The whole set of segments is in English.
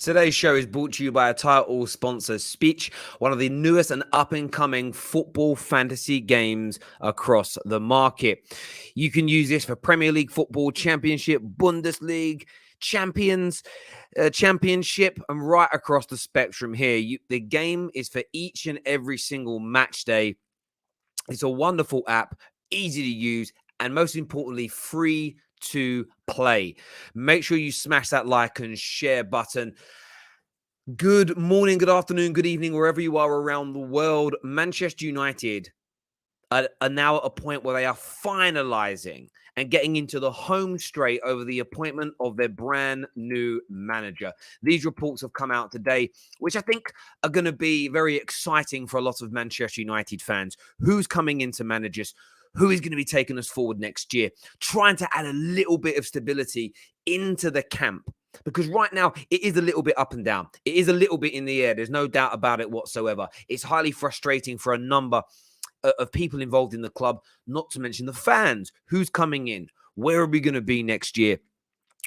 Today's show is brought to you by a title sponsor, Spitch, one of the newest and up-and-coming football fantasy games across the market. You can use this for Premier League football, Championship, Bundesliga, Championship, and right across the spectrum here. The game is for each and every single match day. It's a wonderful app, easy to use, and most importantly, free to play. Make sure you smash that like and share button. Good morning, good afternoon, good evening, wherever you are around the world. Manchester United are now at a point where they are finalizing and getting into the home straight over the appointment of their brand new manager. These reports have come out today, which I think are going to be very exciting for a lot of Manchester United fans. Who's coming into managers? Who is going to be taking us forward next year? Trying to add a little bit of stability into the camp. Because right now, it is a little bit up and down. It is a little bit in the air. There's no doubt about it whatsoever. It's highly frustrating for a number of people involved in the club, not to mention the fans. Who's coming in? Where are we going to be next year?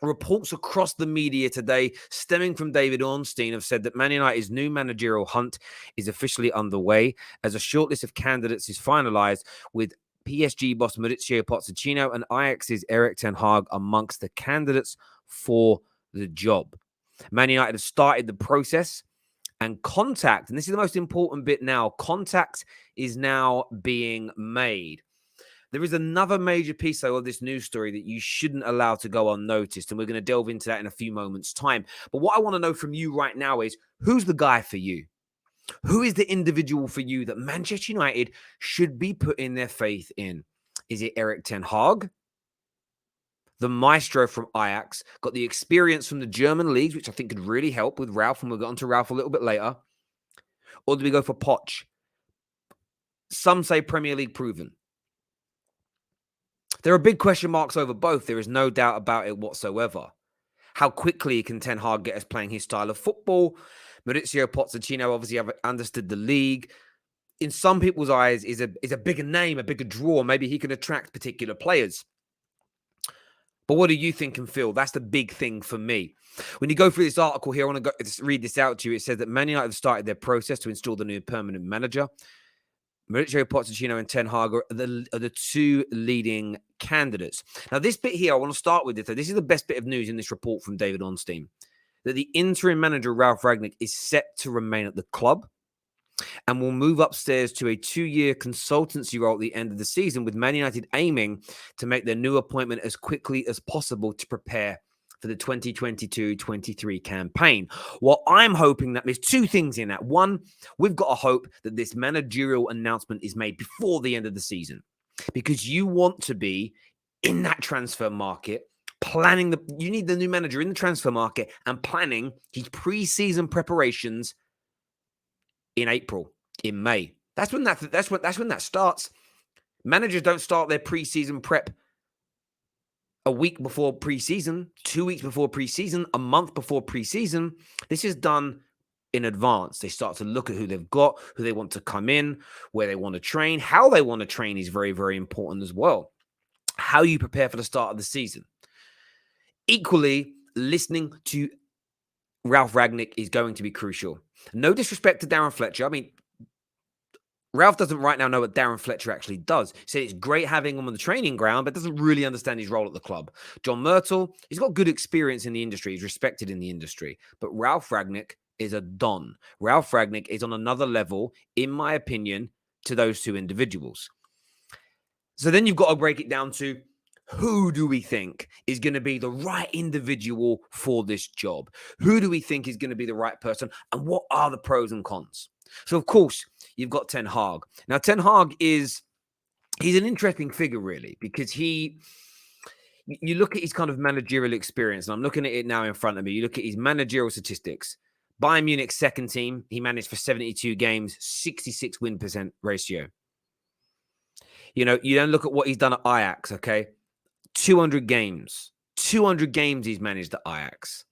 Reports across the media today, stemming from David Ornstein, have said that Man United's new managerial hunt is officially underway as a shortlist of candidates is finalised, with PSG boss Mauricio Pochettino and Ajax's Erik ten Hag amongst the candidates for the job. Man United have started the process, and contact, and this is the most important bit now, contact is now being made. There is another major piece, though, of this news story that you shouldn't allow to go unnoticed, and we're going to delve into that in a few moments' time. But what I want to know from you right now is, who's the guy for you? Who is the individual for you that Manchester United should be putting their faith in? Is it Erik ten Hag? The maestro from Ajax, got the experience from the German leagues, which I think could really help with Ralf, and we'll get on to Ralf a little bit later. Or do we go for POCH? Some say Premier League proven. There are big question marks over both. There is no doubt about it whatsoever. How quickly can ten Hag get us playing his style of football? Mauricio Pochettino obviously have understood the league. In some people's eyes, is a bigger name, a bigger draw. Maybe he can attract particular players. But what do you think and feel? That's the big thing for me. When you go through this article here, I want to read this out to you. It says that Man United have started their process to install the new permanent manager. Mauricio Pochettino and ten Hag are the two leading candidates. Now, this bit here, I want to start with this. This is the best bit of news in this report from David Ornstein, that the interim manager, Ralf Rangnick, is set to remain at the club and will move upstairs to a 2-year consultancy role at the end of the season, with Man United aiming to make their new appointment as quickly as possible to prepare for the 2022-23 campaign. Well, I'm hoping that there's two things in that. One, we've got to hope that this managerial announcement is made before the end of the season, because you want to be in that transfer market, you need the new manager in the transfer market and planning his pre-season preparations in April, in May. That's when that starts. Managers don't start their pre-season prep a week before pre-season, 2 weeks before pre-season, a month before pre-season. This is done in advance. They start to look at who they've got, who they want to come in, where they want to train. How they want to train is very, very important as well. How you prepare for the start of the season. Equally, listening to Ralf Rangnick is going to be crucial. No disrespect to Darren Fletcher. I mean, Ralf doesn't right now know what Darren Fletcher actually does. He said it's great having him on the training ground, but doesn't really understand his role at the club. John Myrtle, he's got good experience in the industry. He's respected in the industry. But Ralf Rangnick is a don. Ralf Rangnick is on another level, in my opinion, to those two individuals. So then you've got to break it down to, who do we think is going to be the right individual for this job? Who do we think is going to be the right person? And what are the pros and cons? So, of course, you've got ten Hag. Now, ten Hag he's an interesting figure, really, because you look at his kind of managerial experience, and I'm looking at it now in front of me. You look at his managerial statistics. Bayern Munich's second team, he managed for 72 games, 66 win percent ratio. You know, you don't look at what he's done at Ajax, okay? 200 games. 200 games he's managed at Ajax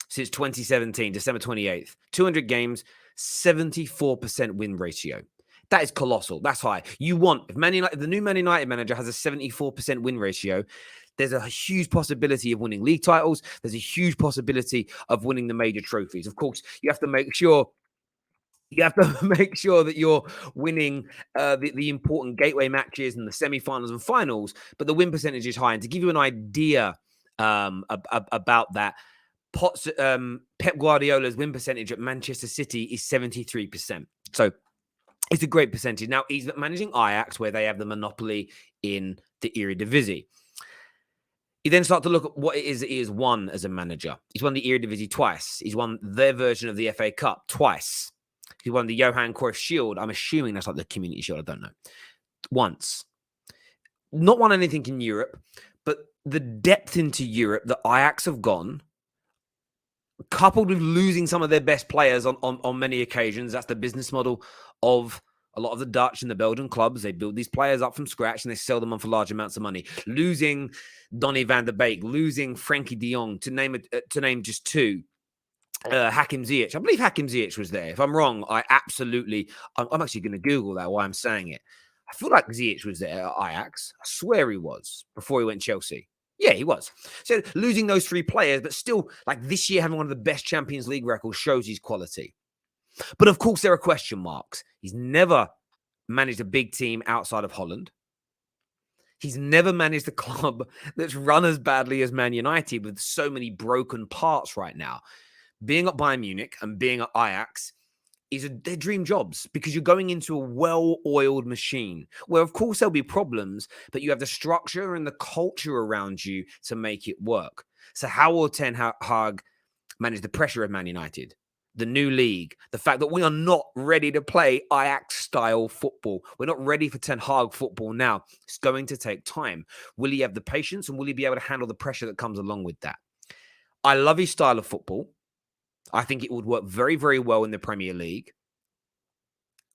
since 2017, December 28th. 200 games, 74% win ratio. That is colossal. That's high. You want, if the new Man United manager has a 74% win ratio, There's a huge possibility of winning league titles. There's a huge possibility of winning the major trophies. Of course, you have to make sure that you're winning the important gateway matches and the semi-finals and finals, but the win percentage is high. And to give you an idea about that, Pep Guardiola's win percentage at Manchester City is 73%. So it's a great percentage. Now, he's managing Ajax, where they have the monopoly in the Eredivisie. You then start to look at what it is that he has won as a manager. He's won the Eredivisie twice. He's won their version of the FA Cup twice. He won the Johan Cruyff Shield. I'm assuming that's like the Community Shield. I don't know. Once. Not won anything in Europe, but the depth into Europe that Ajax have gone, coupled with losing some of their best players on many occasions, that's the business model of a lot of the Dutch and the Belgian clubs. They build these players up from scratch and they sell them on for large amounts of money. Losing Donny van der Beek, losing Frankie de Jong, to name just two. Hakim Ziyech. I believe Hakim Ziyech was there. If I'm wrong, I'm actually going to Google that while I'm saying it. I feel like Ziyech was there at Ajax. I swear he was before he went Chelsea. Yeah, he was. So losing those three players, but still, like this year, having one of the best Champions League records shows his quality. But of course, there are question marks. He's never managed a big team outside of Holland. He's never managed a club that's run as badly as Man United with so many broken parts right now. Being at Bayern Munich and being at Ajax they're dream jobs because you're going into a well-oiled machine where, of course, there'll be problems, but you have the structure and the culture around you to make it work. So how will Ten Hag manage the pressure of Man United, the new league, the fact that we are not ready to play Ajax-style football? We're not ready for Ten Hag football now. It's going to take time. Will he have the patience and will he be able to handle the pressure that comes along with that? I love his style of football. I think it would work very, very well in the Premier League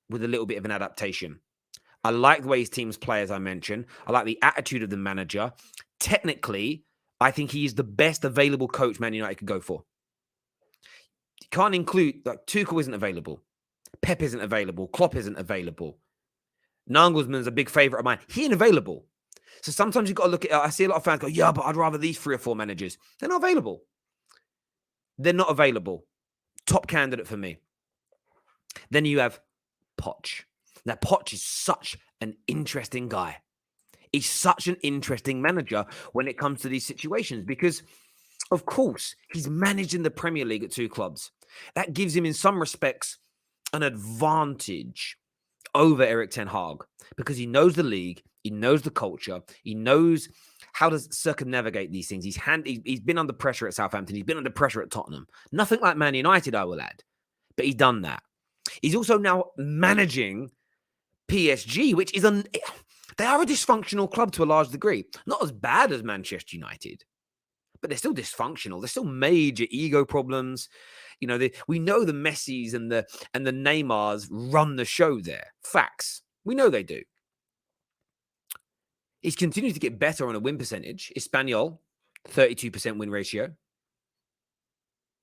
with a little bit of an adaptation. I like the way his teams play, as I mentioned. I like the attitude of the manager. Technically, I think he is the best available coach Man United could go for. You can't include, like, Tuchel isn't available. Pep isn't available. Klopp isn't available. Nagelsmann's a big favourite of mine. He ain't available. So sometimes you've got to look at, I see a lot of fans go, yeah, but I'd rather these 3 or 4 managers. They're not available. They're not available. Top candidate for me. Then you have POCH. Now, POCH is such an interesting guy. He's such an interesting manager when it comes to these situations because, of course, he's managed in the Premier League at 2 clubs. That gives him, in some respects, an advantage over Erik Ten Hag because he knows the league, he knows the culture, he knows how to circumnavigate these things. He's been under pressure at Southampton. He's been under pressure at Tottenham. Nothing like Man United, I will add. But he's done that. He's also now managing PSG, which is they are a dysfunctional club to a large degree. Not as bad as Manchester United, but they're still dysfunctional. There's still major ego problems. You know, we know the Messis and the Neymars run the show there. Facts. We know they do. He's continued to get better on a win percentage. Espanyol, 32% win ratio.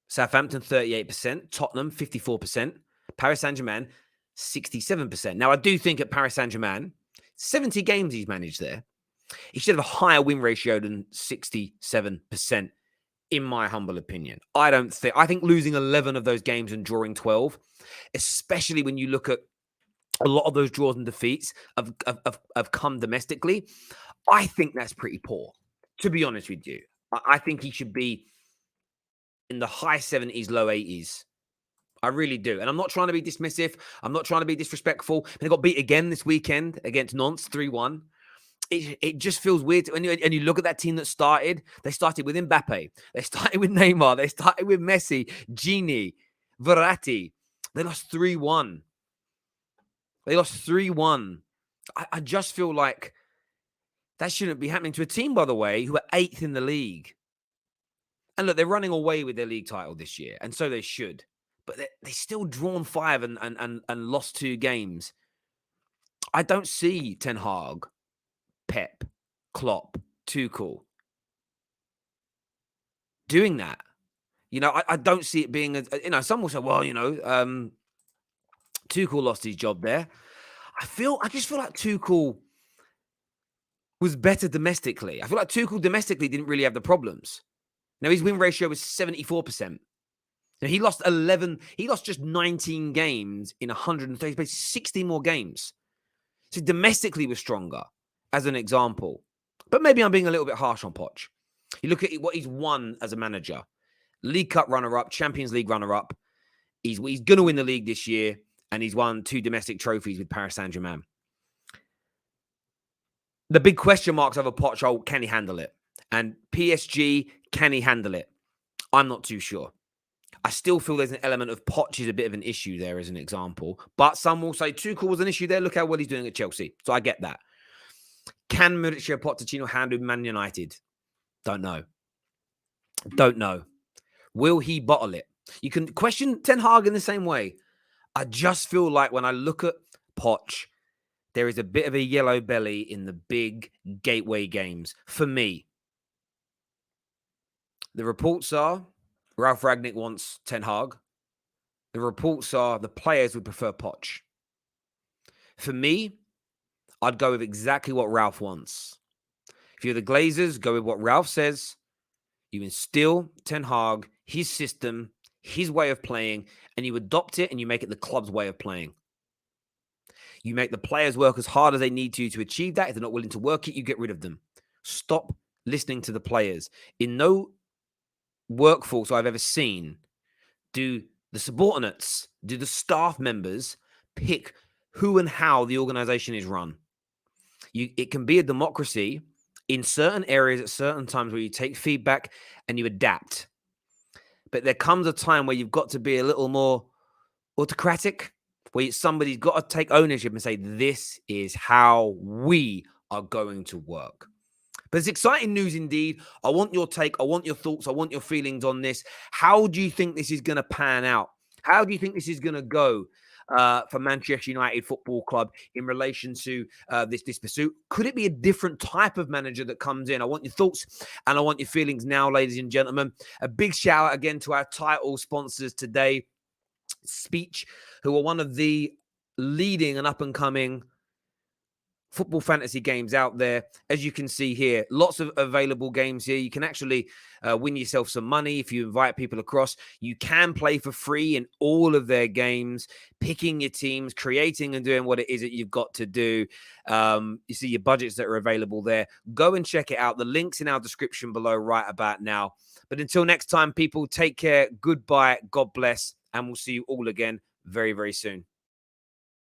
Southampton, 38%. Tottenham, 54%. Paris Saint-Germain, 67%. Now, I do think at Paris Saint-Germain, 70 games he's managed there, he should have a higher win ratio than 67%, in my humble opinion. I think losing 11 of those games and drawing 12, especially when you look at a lot of those draws and defeats have come domestically. I think that's pretty poor, to be honest with you. I think he should be in the high 70s, low 80s. I really do. And I'm not trying to be dismissive. I'm not trying to be disrespectful. They got beat again this weekend against Nantes, 3-1. It just feels weird. And you look at that team that started. They started with Mbappe. They started with Neymar. They started with Messi, Gini, Verratti. They lost 3-1. I just feel like that shouldn't be happening to a team, by the way, who are 8th in the league. And look, they're running away with their league title this year, and so they should. But they still drawn 5 and lost 2 games. I don't see Ten Hag, Pep, Klopp, Tuchel doing that. You know, I don't see it being, some will say, well, Tuchel lost his job there. I just feel like Tuchel, was better domestically. I feel like Tuchel domestically didn't really have the problems. Now, his win ratio was 74%. Now, he lost just 19 games in 130, basically 60 more games. So domestically was stronger, as an example. But maybe I'm being a little bit harsh on Poch. You look at what he's won as a manager. League Cup runner-up, Champions League runner-up. He's going to win the league this year, and he's won 2 domestic trophies with Paris Saint-Germain. The big question marks over Poch, can he handle it? And PSG, can he handle it? I'm not too sure. I still feel there's an element of Poch is a bit of an issue there as an example. But some will say Tuchel was an issue there. Look how well he's doing at Chelsea. So I get that. Can Mauricio Pochettino handle Man United? Don't know. Don't know. Will he bottle it? You can question Ten Hag in the same way. I just feel like when I look at Poch, there is a bit of a yellow belly in the big gateway games. For me, the reports are Ralf Rangnick wants Ten Hag. The reports are the players would prefer Poch. For me, I'd go with exactly what Ralf wants. If you're the Glazers, go with what Ralf says. You instill Ten Hag, his system, his way of playing, and you adopt it and you make it the club's way of playing. You make the players work as hard as they need to achieve that. If they're not willing to work it, you get rid of them. Stop listening to the players. In no workforce I've ever seen do the subordinates, do the staff members pick who and how the organization is run. It can be a democracy in certain areas at certain times where you take feedback and you adapt. But there comes a time where you've got to be a little more autocratic, where somebody's got to take ownership and say, this is how we are going to work. But it's exciting news indeed. I want your take. I want your thoughts. I want your feelings on this. How do you think this is going to pan out? How do you think this is going to go for Manchester United Football Club in relation to this pursuit? Could it be a different type of manager that comes in? I want your thoughts and I want your feelings now, ladies and gentlemen. A big shout out again to our title sponsors today, Speech, who are one of the leading and up-and-coming football fantasy games out there. As you can see here, lots of available games here. You can actually win yourself some money if you invite people across. You can play for free in all of their games, picking your teams, creating and doing what it is that you've got to do. You see your budgets that are available there. Go and check it out. The link's in our description below right about now. But until next time, people, take care. Goodbye. God bless. And we'll see you all again very, very soon.